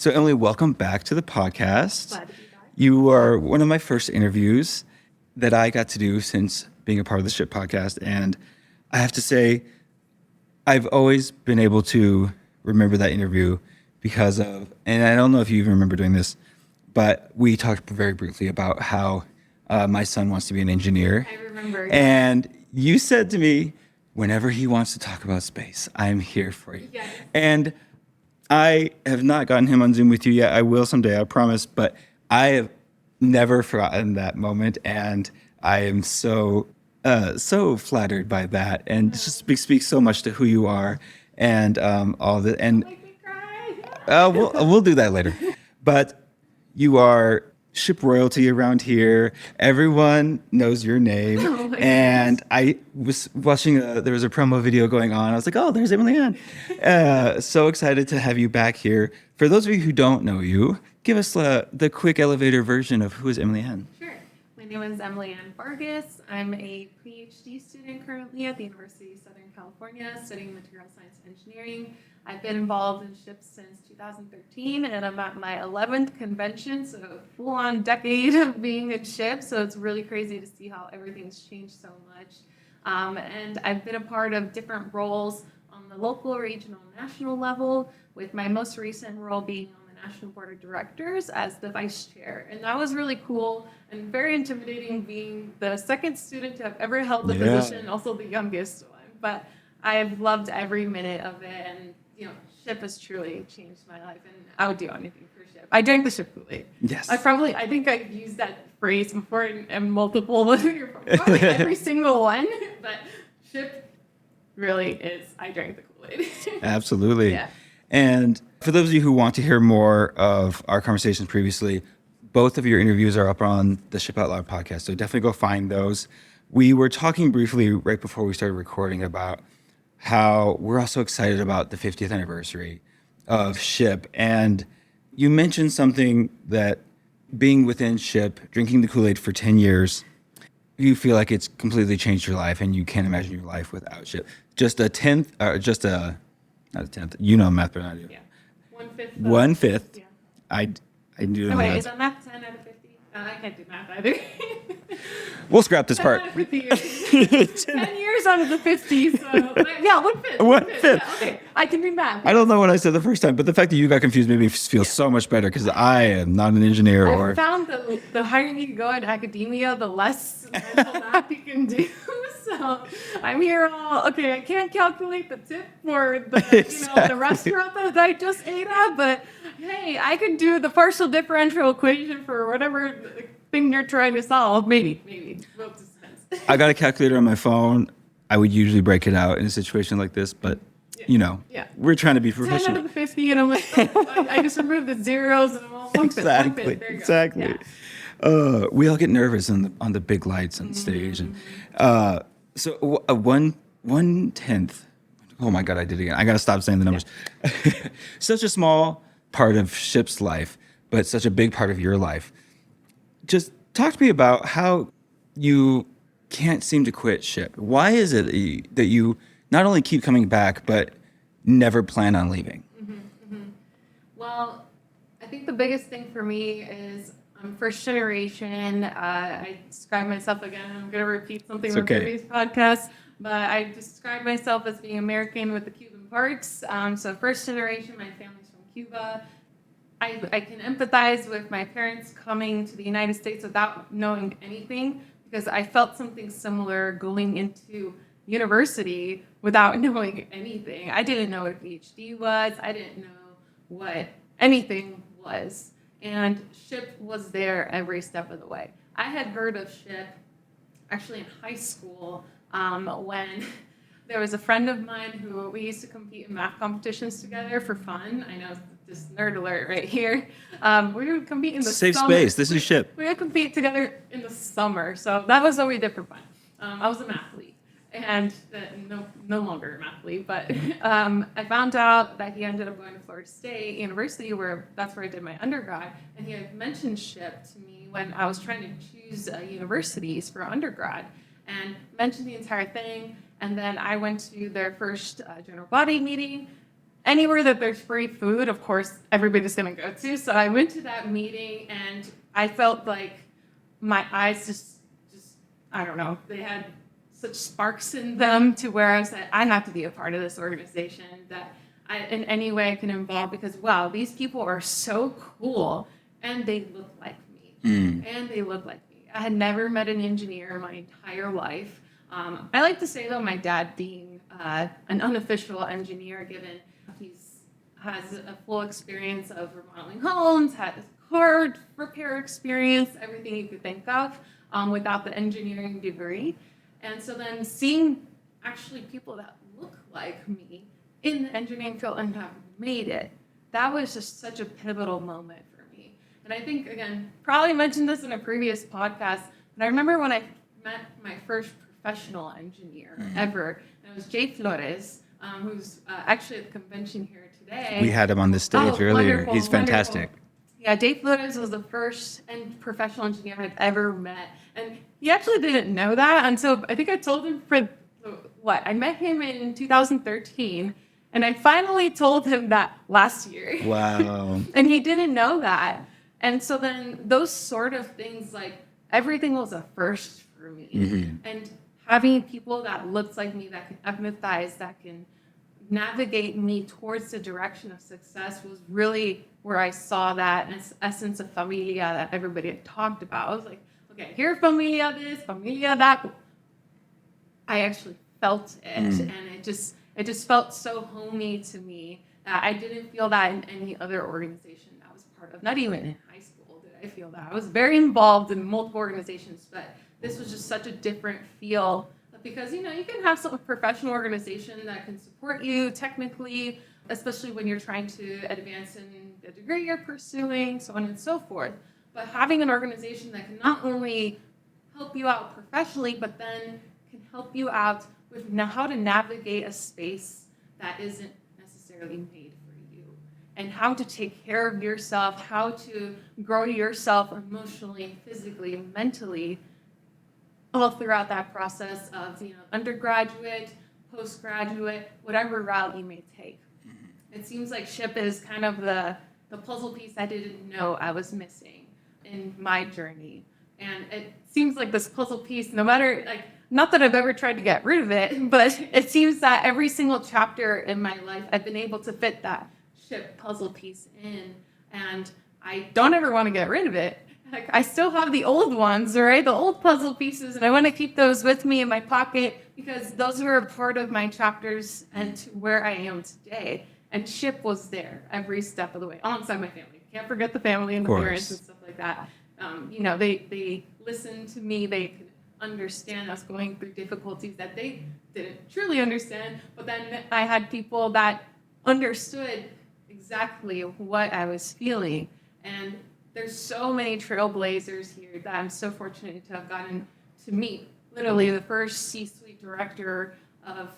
So, Emily, welcome back to the podcast. Glad to be back. You are one of my first interviews that I got to do since being a part of the SHPE podcast. And I have to say, I've always been able to remember that interview because of, and I don't know if you even remember doing this, but we talked very briefly about how my son wants to be an engineer. I remember. And you said to me, whenever he wants to talk about space, I'm here for you. Yes. And I have not gotten him on Zoom with you yet. I will someday, I promise. But I have never forgotten that moment, and I am so flattered by that, and it just speaks so much to who you are, and all the and Make me cry. we'll do that later. But you are ship royalty around here. Everyone knows your name. Oh my And I was watching, there was a promo video going on. I was like, oh, there's Emily Anne. So excited to have you back here. For those of you who don't know you, give us the quick elevator version of who is Emily Anne. Sure. My name is Emily Anne Vargas. I'm a Ph.D. student currently at the University of Southern California studying Material Science Engineering. I've been involved in SHPE since 2013, and I'm at my 11th convention, so full-on decade of being in SHPE, so it's really crazy to see how everything's changed so much. And I've been a part of different roles on the local, regional, national level, with my most recent role being on the National Board of Directors as the vice chair. And that was really cool and very intimidating, being the second student to have ever held the position, also the youngest one. But I've loved every minute of it, and SHPE has truly changed my life, and I would do anything for SHPE. I drank the SHPE Kool-Aid. Yes. I think I've used that phrase before in multiple, probably every single one, but SHPE really is, I drank the Kool-Aid. Absolutely. Yeah. And for those of you who want to hear more of our conversations previously, both of your interviews are up on the SHPE Out Loud podcast, so definitely go find those. We were talking briefly right before we started recording about how we're also excited about the 50th anniversary of SHPE. And you mentioned something that being within SHPE, drinking the Kool-Aid for 10 years, you feel like it's completely changed your life and you can't imagine your life without SHPE. Not a tenth, you know math, but I do. Yeah. 1/5. 1/5. Yeah. I do Oh, know wait, math. is that math 10 out of 50? I can't do math either. We'll scrap this 10 part. out of 50 years. 10 years out of the 50, so yeah, 1/5. 1/5. Yeah, okay, I can do math. I don't know what I said the first time, but the fact that you got confused made me feel so much better because I am not an engineer I found the higher you go in academia, the less mental math you can do. So I'm here all, okay, I can't calculate the tip for the restaurant that I just ate at, but hey, I could do the partial differential equation for whatever thing you're trying to solve. Maybe. Well, it just depends. I got a calculator on my phone. I would usually break it out in a situation like this, but Yeah. we're trying to be 10 out professional. of the 50, and I'm like, I just removed the zeros, and I'm all one fifth. Exactly. There you go. Exactly. Yeah. We all get nervous on the big lights on stage, and so a 1/10. Oh my God, I did it again. I got to stop saying the numbers. Such a small part of SHPE's life, but such a big part of your life. Just talk to me about how you can't seem to quit SHPE. Why is it that you not only keep coming back, but never plan on leaving? Well, I think the biggest thing for me is I'm first generation. I describe myself again. I'm going to repeat something from previous podcasts, but I describe myself as being American with the Cuban parts. So first generation, my family's from Cuba. I can empathize with my parents coming to the United States without knowing anything, because I felt something similar going into university without knowing anything. I didn't know what a PhD was. I didn't know what anything was. And SHPE was there every step of the way. I had heard of SHPE actually in high school when there was a friend of mine who we used to compete in math competitions together for fun. I know this nerd alert right here. We would compete in the Safe summer. space. This is SHPE. We would compete together in the summer, so that was what we did for fun. I was a mathlete, and no longer a mathlete, but I found out that he ended up going to Florida State University, that's where I did my undergrad, and he had mentioned SHPE to me when I was trying to choose universities for undergrad, and mentioned the entire thing. And then I went to their first general body meeting, anywhere that there's free food, of course, everybody's going to go to. So I went to that meeting and I felt like my eyes just I don't know, they had such sparks in them to where I said, I have to be a part of this organization that I, in any way I can involve because, wow, these people are so cool and they look like me. And they look like me. I had never met an engineer in my entire life. I like to say, though, my dad being an unofficial engineer, given has a full experience of remodeling homes, has car repair experience, everything you could think of, without the engineering degree. And so then seeing actually people that look like me in the engineering field and have made it, that was just such a pivotal moment for me. And I think, again, probably mentioned this in a previous podcast, but I remember when I met my first professional engineer ever, and it was Jay Flores, who's actually at the convention here today. We had him on this stage earlier. Wonderful, He's fantastic. Wonderful. Yeah, Dave Flores was the first professional engineer I've ever met. And he actually didn't know that. And so I think I told him I met him in 2013. And I finally told him that last year. Wow. And he didn't know that. And so then those sort of things, like everything was a first for me. And having people that looked like me, that can empathize, that can navigate me towards the direction of success was really where I saw that essence of Familia that everybody had talked about. I was like, okay, here Familia this, Familia that. I actually felt it, and it just felt so homey to me that I didn't feel that in any other organization that I was part of. Not even in high school did I feel that. I was very involved in multiple organizations, but this was just such a different feel. Because, you can have some professional organization that can support you technically, especially when you're trying to advance in the degree you're pursuing, so on and so forth. But having an organization that can not only help you out professionally, but then can help you out with how to navigate a space that isn't necessarily made for you, and how to take care of yourself, how to grow yourself emotionally, physically, mentally, all throughout that process of undergraduate, postgraduate, whatever route you may take. It seems like SHPE is kind of the puzzle piece I didn't know I was missing in my journey. And it seems like this puzzle piece, no matter, not that I've ever tried to get rid of it, but it seems that every single chapter in my life, I've been able to fit that SHPE puzzle piece in. And I don't ever want to get rid of it. I still have the old ones, right? The old puzzle pieces, and I want to keep those with me in my pocket because those were a part of my chapters and to where I am today. And SHPE was there every step of the way, alongside my family. Can't forget the family and the parents and stuff like that. They listened to me. They could understand us going through difficulties that they didn't truly understand. But then I had people that understood exactly what I was feeling. And there's so many trailblazers here that I'm so fortunate to have gotten to meet. Literally, the first C-suite director of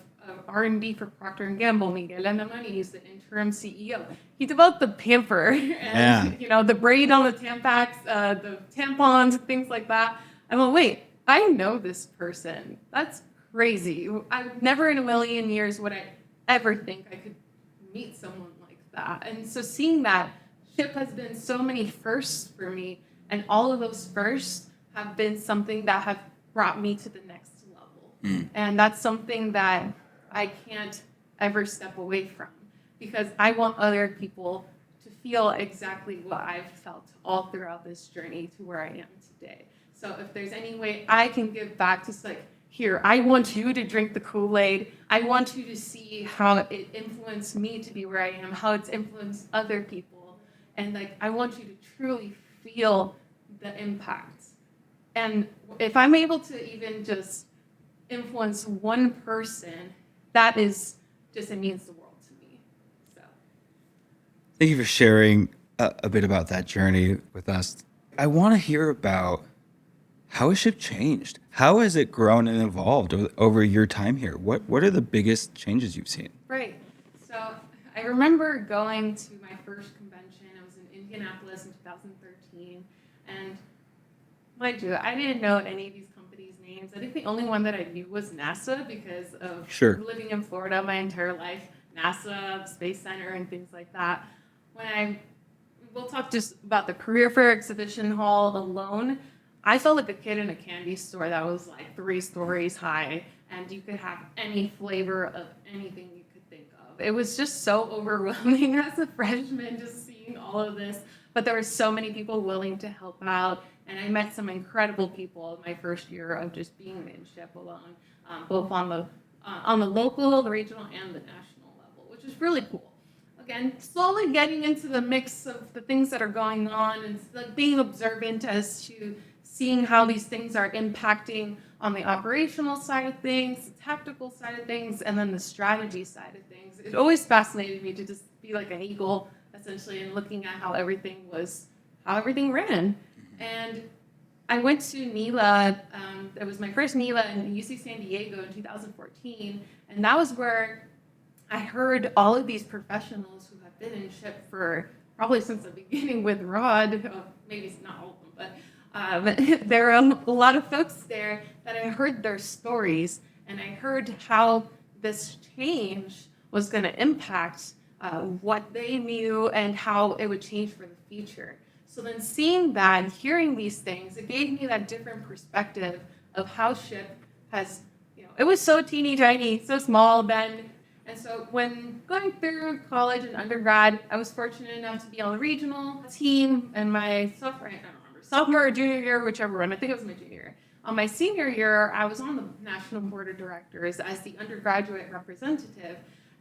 R&D for Procter & Gamble, Miguel Anamani, he's the interim CEO. He developed the pamper and the braid on the Tampax, the tampons, things like that. I'm like, wait, I know this person. That's crazy. I never in a million years would I ever think I could meet someone like that. And so seeing that, SHPE has been so many firsts for me, and all of those firsts have been something that have brought me to the next level. And that's something that I can't ever step away from, because I want other people to feel exactly what I've felt all throughout this journey to where I am today. So if there's any way I can give back, just like, here, I want you to drink the Kool-Aid. I want you to see how it influenced me to be where I am, how it's influenced other people. And I want you to truly feel the impact. And if I'm able to even just influence one person, that is just, it means the world to me. So, thank you for sharing a bit about that journey with us. I want to hear about how has SHPE changed? How has it grown and evolved over your time here? What are the biggest changes you've seen? Right. So I remember going to my first convention. I was in Indianapolis in 2013. And mind you, I didn't know any of these companies' names. I think the only one that I knew was NASA because of living in Florida my entire life. NASA, Space Center, and things like that. We'll talk just about the career fair exhibition hall alone. I felt like a kid in a candy store that was like 3 stories high, and you could have any flavor of anything you could think of. It was just so overwhelming as a freshman, just seeing all of this. But there were so many people willing to help out, and I met some incredible people my first year of just being in SHPE alone, both on the local, the regional, and the national level, which is really cool. Again, slowly getting into the mix of the things that are going on and like being observant as to seeing how these things are impacting on the operational side of things, the tactical side of things, and then the strategy side of things. It always fascinated me to just be like an eagle, essentially, and looking at how everything ran. And I went to NELA. It was my first NELA in UC San Diego in 2014, and that was where I heard all of these professionals who have been in SHPE for probably since the beginning with Rod, maybe it's not all of them, but there are a lot of folks there that I heard their stories, and I heard how this change was going to impact what they knew and how it would change for the future. So then seeing that and hearing these things, it gave me that different perspective of how SHPE has, it was so teeny tiny, so small then. And so when going through college and undergrad, I was fortunate enough to be on the regional team and my sophomore or junior year, whichever one, I think it was my junior year. On my senior year, I was on the National Board of Directors as the undergraduate representative.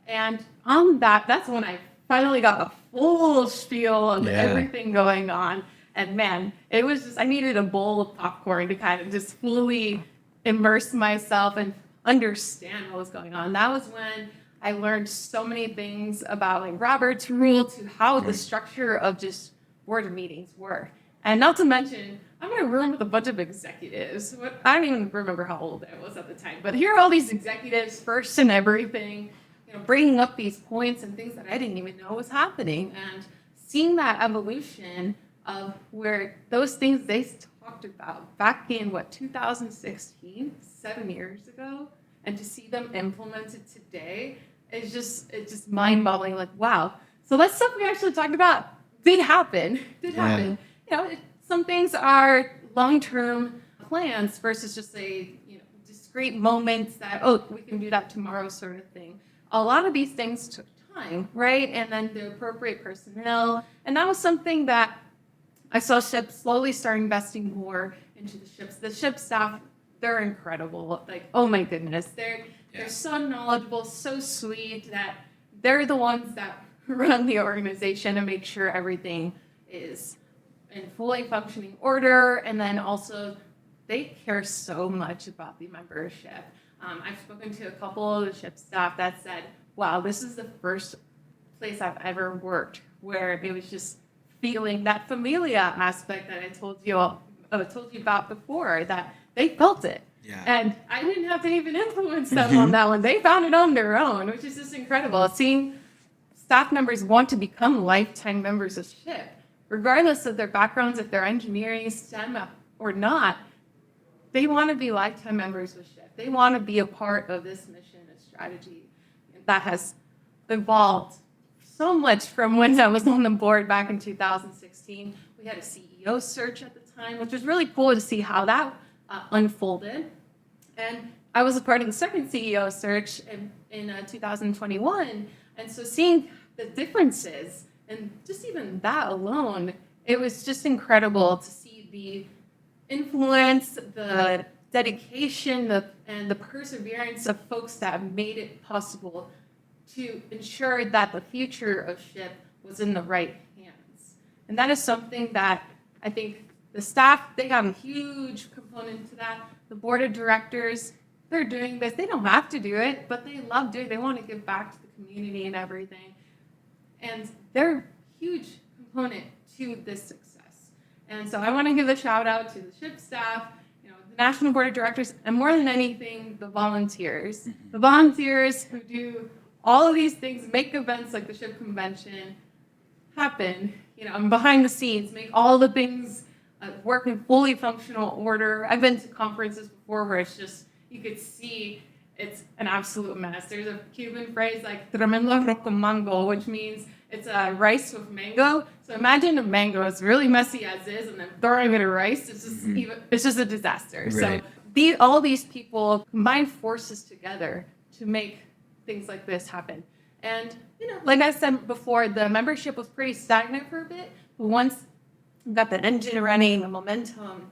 And on that's when I finally got a full spiel of everything going on. And man, it was just, I needed a bowl of popcorn to kind of just fully immerse myself and understand what was going on. That was when I learned so many things about like Robert's rule to how the structure of just board meetings work. And not to mention, I'm in a room with a bunch of executives. I don't even remember how old I was at the time, but here are all these executives first and everything, bringing up these points and things that I didn't even know was happening. And seeing that evolution of where those things they talked about back in 2016, 7 years ago, and to see them implemented today, it's just mind-boggling. Like, wow. So that stuff we actually talked about did happen. Some things are long-term plans versus just discrete moments that, we can do that tomorrow sort of thing. A lot of these things took time, right? And then the appropriate personnel. And that was something that I saw SHPE slowly start investing more into the SHPEs. The SHPE staff, they're incredible. Like, oh my goodness. They're so knowledgeable, so sweet, that they're the ones that run the organization and make sure everything is in fully functioning order. And then also, they care so much about the membership. I've spoken to a couple of the SHPE staff that said, wow, this is the first place I've ever worked where it was just feeling that Familia aspect that I told you about before, that they felt it. Yeah. And I didn't have to even influence them on that one. They found it on their own, which is just incredible. Seeing staff members want to become lifetime members of SHPE, regardless of their backgrounds, if they're engineering, STEM, or not, they want to be lifetime members of SHPE. They want to be a part of this mission and strategy that has evolved so much from when I was on the board back in 2016. We had a CEO search at the time, which was really cool to see how that unfolded. And I was a part of the second CEO search in 2021. And so seeing the differences, and just even that alone, it was just incredible to see the influence, the dedication, and the perseverance of folks that have made it possible to ensure that the future of SHPE was in the right hands. And that is something that I think the staff, they have a huge component to that. The board of directors, they're doing this. They don't have to do it, but they love doing it. They want to give back to the community and everything. And they're a huge component to this success. And so I want to give a shout out to the SHPE staff, the National Board of Directors, and more than anything, the volunteers. The volunteers who do all of these things, make events like the SHPE convention happen, and behind the scenes, make all the things work in fully functional order. I've been to conferences before where it's just, you could see it's an absolute mess. There's a Cuban phrase like tremendo arroz con mango, which means it's a rice with mango. So imagine a mango is really messy as is, and then throwing it in rice, it's just a disaster. Right. So all these people combine forces together to make things like this happen. And, like I said before, the membership was pretty stagnant for a bit. But once we got the engine running, the momentum,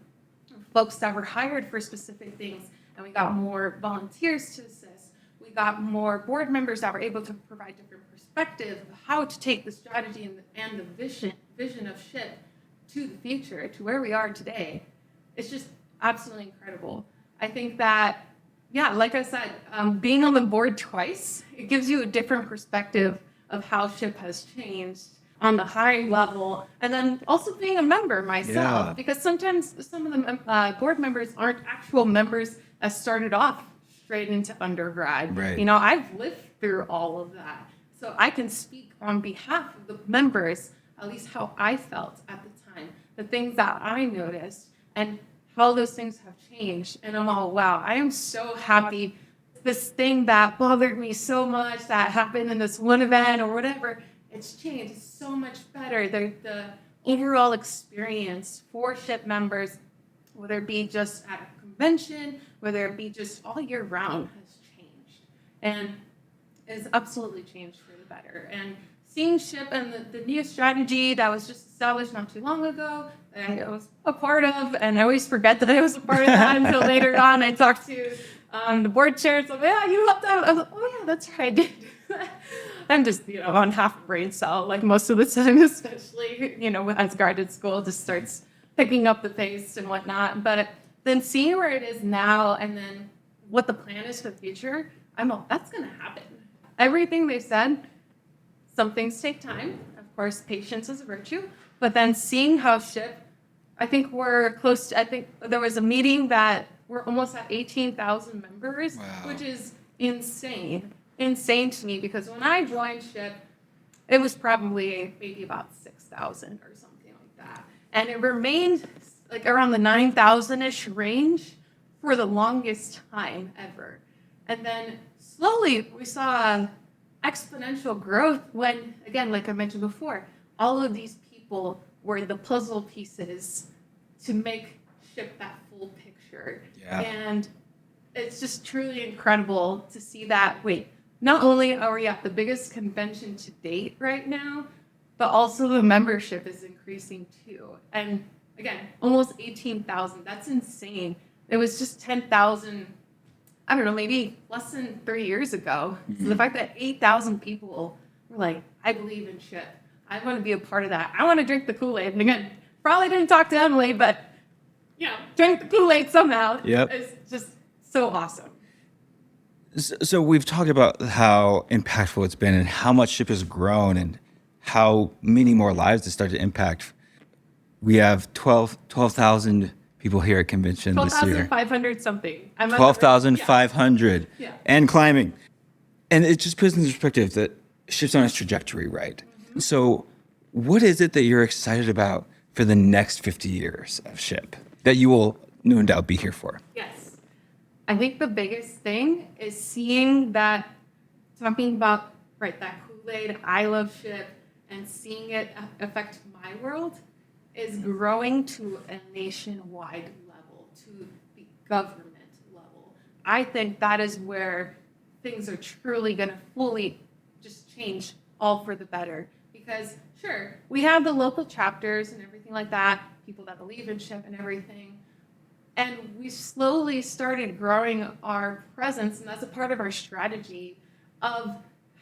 folks that were hired for specific things, and we got more volunteers to assist, we got more board members that were able to provide different perspectives of how to take the strategy and the vision of SHPE to the future, to where we are today. It's just absolutely incredible. I think that, like I said, being on the board twice, it gives you a different perspective of how SHPE has changed on the high level, and then also being a member myself, because sometimes some of the board members aren't actual members that started off straight into undergrad. Right. I've lived through all of that, so I can speak on behalf of the members, at least how I felt at the time, the things that I noticed, and how those things have changed. And I'm all, wow, I am so happy. This thing that bothered me so much that happened in this one event or whatever, it's changed. It's so much better. The overall experience for SHPE members, whether it be just at a convention, whether it be just all year round, has changed. And has absolutely changed for the better. And seeing SHPE and the new strategy that was just established not too long ago, that I was a part of, and I always forget that I was a part of that until later on. I talked to the board chair, so you helped out. I was like, oh yeah, that's right, I did. I'm just, on half a brain cell, like most of the time, especially, as graduate school just starts picking up the pace and whatnot. But then seeing where it is now and then what the plan is for the future, I'm all, that's going to happen. Everything they said, some things take time. Of course, patience is a virtue. But then seeing how SHPE, I think there was a meeting that we're almost at 18,000 members, Wow. which is insane to me, because when I joined SHPE, it was probably maybe about 6,000 or something like that. And it remained like around the 9,000-ish range for the longest time ever. And then slowly we saw exponential growth when, again, like I mentioned before, all of these people were the puzzle pieces to make SHPE that full picture. Yeah. And it's just truly incredible to see that, not only are we at the biggest convention to date right now, but also the membership is increasing too. And again, almost 18,000. That's insane. It was just 10,000, I don't know, maybe less than 3 years ago. Mm-hmm. So the fact that 8,000 people were like, I believe in SHPE. I want to be a part of that. I want to drink the Kool-Aid. And again, probably didn't talk to Emily, but drink the Kool-Aid somehow. Yep. It's just so awesome. So we've talked about how impactful it's been and how much SHPE has grown and how many more lives it's started to impact. We have 12,000 people here at convention this year. 12,500 something. 12,500 Yeah. And climbing. And it just puts into perspective that SHPE's on its trajectory, right? Mm-hmm. So what is it that you're excited about for the next 50 years of SHPE that you will no doubt be here for? Yes. I think the biggest thing is seeing that, talking about, that Kool-Aid, I love SHPE, and seeing it affect my world is growing to a nationwide level, to the government level. I think that is where things are truly going to fully just change all for the better. Because, sure, we have the local chapters and everything like that, people that believe in SHPE and everything. And we slowly started growing our presence, and that's a part of our strategy of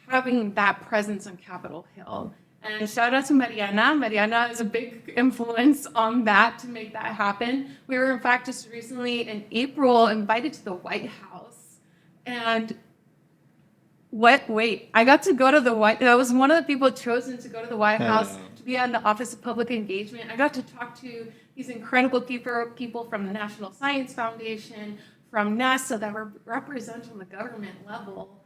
having that presence on Capitol Hill. And shout out to Mariana. Mariana is a big influence on that to make that happen. We were, in fact, just recently in April invited to the White House. And I got to go to the White House. I was one of the people chosen to go to the White House to be on the Office of Public Engagement. I got to talk to these incredible people from the National Science Foundation, from NASA that were represented on the government level.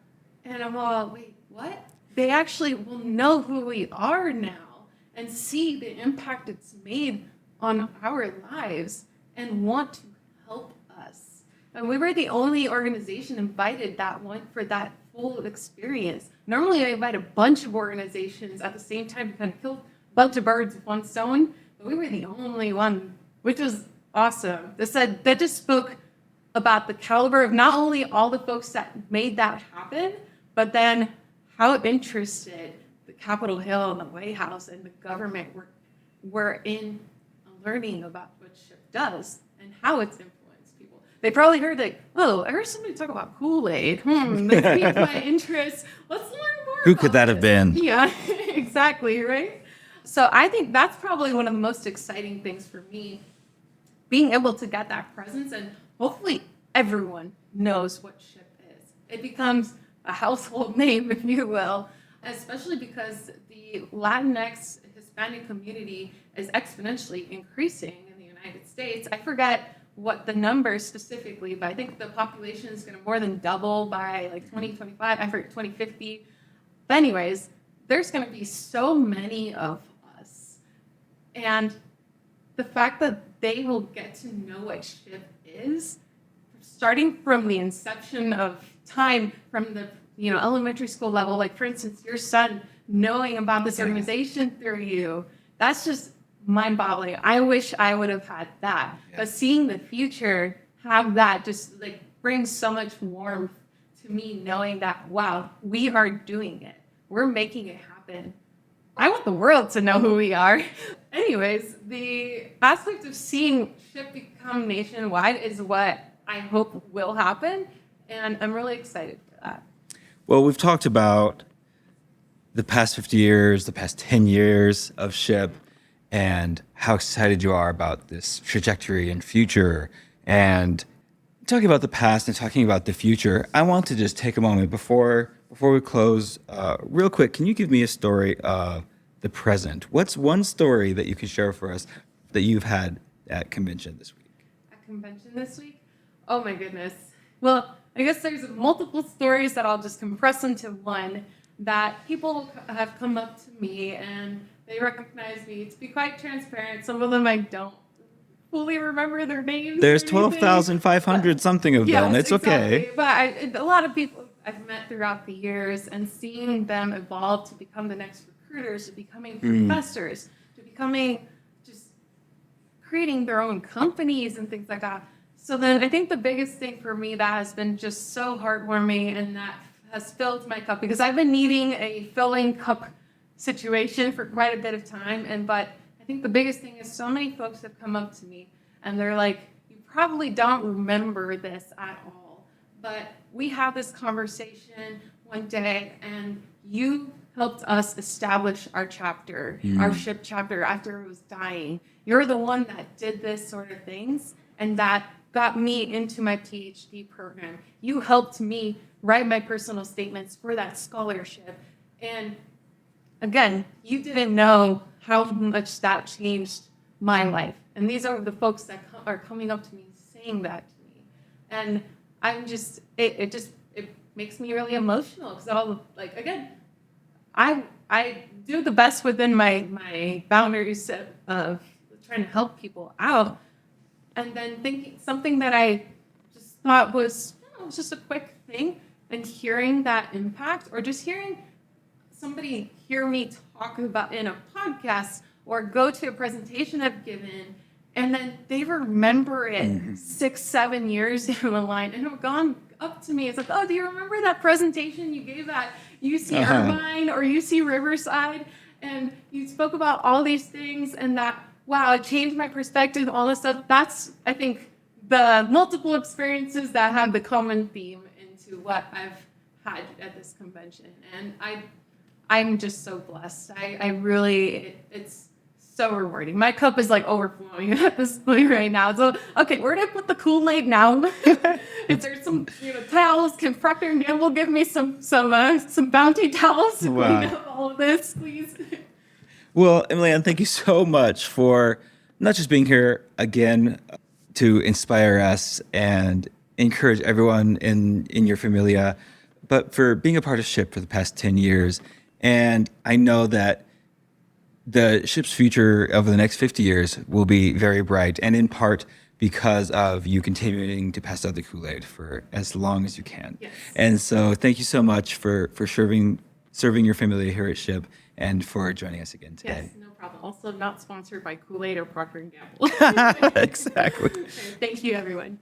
And I'm all, wait, what? They actually will know who we are now and see the impact it's made on our lives and want to help us. And we were the only organization invited that one for that full experience. Normally, I invite a bunch of organizations at the same time to kind of kill a bunch of birds with one stone, but we were the only one, which was awesome. That just spoke about the caliber of not only all the folks that made that happen, but then how interested the Capitol Hill and the White House and the government were in learning about what SHPE does and how it's influenced people. They probably heard like, oh, I heard somebody talk about Kool-Aid. This piqued my interest. Let's learn more. Who could that have been? Yeah, exactly, right? So I think that's probably one of the most exciting things for me, being able to get that presence, and hopefully everyone knows what SHPE is. It becomes a household name, if you will, especially because the Latinx Hispanic community is exponentially increasing in the United States. I forget what the numbers specifically, but I think the population is going to more than double by like 2025, I forget 2050. But anyways, there's going to be so many of us. And the fact that they will get to know what SHPE is, starting from the inception of time, from the elementary school level, like for instance, your son knowing about this organization through you, that's just mind-boggling. I wish I would have had that. Yeah. But seeing the future have that just like brings so much warmth to me, knowing that, wow, we are doing it. We're making it happen. I want the world to know who we are. Anyways, the aspect of seeing SHPE become nationwide is what I hope will happen, and I'm really excited for that. Well, we've talked about the past 50 years, the past 10 years of SHPE, and how excited you are about this trajectory and future. And talking about the past and talking about the future, I want to just take a moment before we close, real quick, can you give me a story of the present? What's one story that you can share for us that you've had at convention this week? At convention this week? Oh my goodness. Well, I guess there's multiple stories that I'll just compress into one, that people have come up to me and they recognize me. To be quite transparent, some of them I don't fully remember their names. There's 12,500 something of them. It's exactly. Okay. But a lot of people I've met throughout the years, and seeing them evolve to become the next recruiters, to becoming professors, to becoming just creating their own companies and things like that. So then I think the biggest thing for me that has been just so heartwarming and that has filled my cup, because I've been needing a filling cup situation for quite a bit of time. But I think the biggest thing is so many folks have come up to me and they're like, you probably don't remember this at all, but we had this conversation one day and you helped us establish our chapter, our SHPE chapter after it was dying. You're the one that did this sort of things, and that got me into my PhD program. You helped me write my personal statements for that scholarship. And again, you didn't know how much that changed my life. And these are the folks that are coming up to me saying that to me. And I'm just, it makes me really emotional, because again, I do the best within my boundaries of trying to help people out. And then thinking something that I just thought was just a quick thing, and hearing that impact, or just hearing somebody hear me talk about in a podcast or go to a presentation I've given, and then they remember it 6-7 years down the line and have gone up to me. It's like, oh, do you remember that presentation you gave at UC Irvine or UC Riverside? And you spoke about all these things, and that, wow, it changed my perspective, all this stuff. That's, I think, the multiple experiences that have the common theme into what I've had at this convention. And I'm just so blessed. I really, it's so rewarding. My cup is like overflowing at this point right now. So, okay, where do I put the Kool-Aid now? Is there some towels? Can Procter & Gamble give me some bounty towels to clean up all of this, please? Well, Emily Anne, thank you so much for not just being here again to inspire us and encourage everyone in your Familia, but for being a part of SHPE for the past 10 years. And I know that the SHPE's future over the next 50 years will be very bright, and in part because of you continuing to pass out the Kool-Aid for as long as you can. Yes. And so thank you so much for serving your Familia here at SHPE and for joining us again today. Yes, no problem. Also not sponsored by Kool-Aid or Procter & Gamble. Exactly. Thank you, everyone.